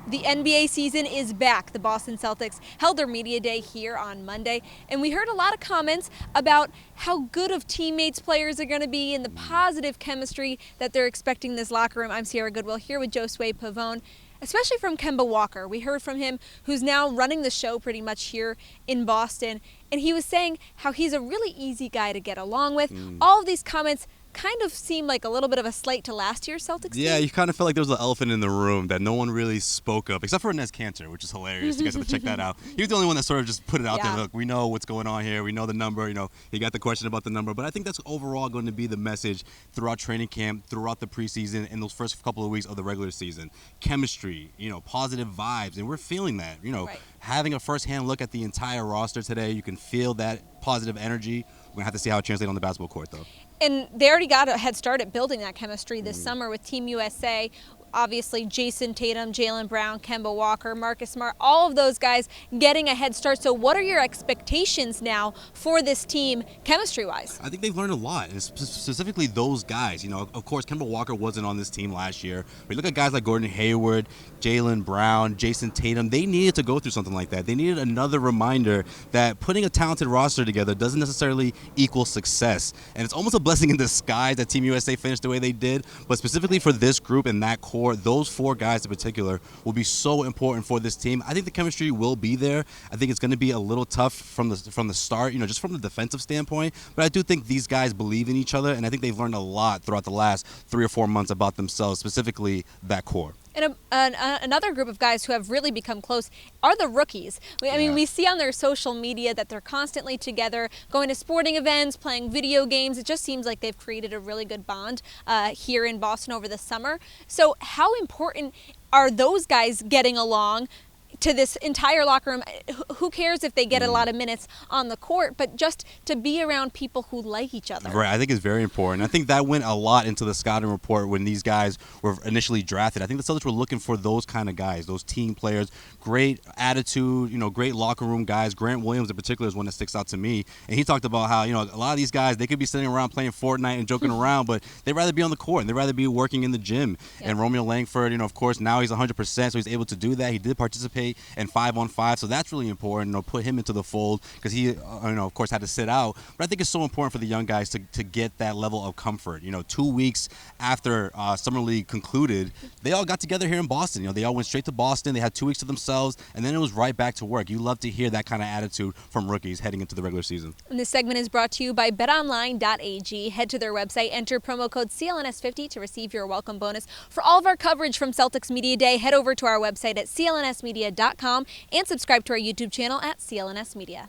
The NBA season is back. The Boston Celtics held their media day here on Monday, and we heard a lot of comments about how good of teammates players are going to be and the positive chemistry that they're expecting in this locker room. I'm Sierra Goodwill here with Josue Pavon, especially from Kemba Walker. We heard from him, who's now running the show pretty much here in Boston, and he was saying how he's a really easy guy to get along with. All of these comments kind of seem like a little bit of a slight to last year's Celtics team. Yeah, you kind of felt like there was an elephant in the room that no one really spoke of, except for CANTON, which is hilarious. You guys have to check that out. He was the only one that sort of just put it out there. Look, we know what's going on here. We know the number. You know, he got the question about the number. But I think that's overall going to be the message throughout training camp, throughout the preseason, and those first couple of weeks of the regular season. Chemistry, positive vibes, and we're feeling that. Having a first-hand look at the entire roster today, you can feel that positive energy. We're going to have to see how it translates on the basketball court, though. And they already got a head start at building that chemistry this summer with Team USA. Obviously, Jason Tatum, Jaylen Brown, Kemba Walker, Marcus Smart, all of those guys getting a head start. So what are your expectations now for this team chemistry-wise? I think they've learned a lot, and specifically those guys. Of course, Kemba Walker wasn't on this team last year. We look at guys like Gordon Hayward, Jaylen Brown, Jason Tatum. They needed to go through something like that. They needed another reminder that putting a talented roster together doesn't necessarily equal success. And it's almost a blessing in disguise that Team USA finished the way they did. But specifically for this group and that core, those four guys in particular will be so important for this team. I think the chemistry will be there. I think it's going to be a little tough from the start, just from the defensive standpoint. But I do think these guys believe in each other, and I think they've learned a lot throughout the last 3 or 4 months about themselves, specifically that core. And another group of guys who have really become close are the rookies. I mean, we see on their social media that they're constantly together, going to sporting events, playing video games. It just seems like they've created a really good bond here in Boston over the summer. So how important are those guys getting along to this entire locker room? Who cares if they get a lot of minutes on the court, but just to be around people who like each other. Right, I think it's very important. I think that went a lot into the scouting report when these guys were initially drafted. I think the Celtics were looking for those kind of guys, those team players, great attitude, great locker room guys. Grant Williams in particular is one that sticks out to me. And he talked about how, a lot of these guys, they could be sitting around playing Fortnite and joking around, but they'd rather be on the court and they'd rather be working in the gym. And Romeo Langford, of course, now he's 100%, so he's able to do that. He did participate and 5-on-5, so that's really important. Put him into the fold because he, of course, had to sit out. But I think it's so important for the young guys to get that level of comfort. 2 weeks after Summer League concluded, they all got together here in Boston. They all went straight to Boston. They had 2 weeks to themselves, and then it was right back to work. You love to hear that kind of attitude from rookies heading into the regular season. And this segment is brought to you by betonline.ag. Head to their website, enter promo code CLNS50 to receive your welcome bonus. For all of our coverage from Celtics Media Day, head over to our website at clnsmedia.com and subscribe to our YouTube channel at CLNS Media.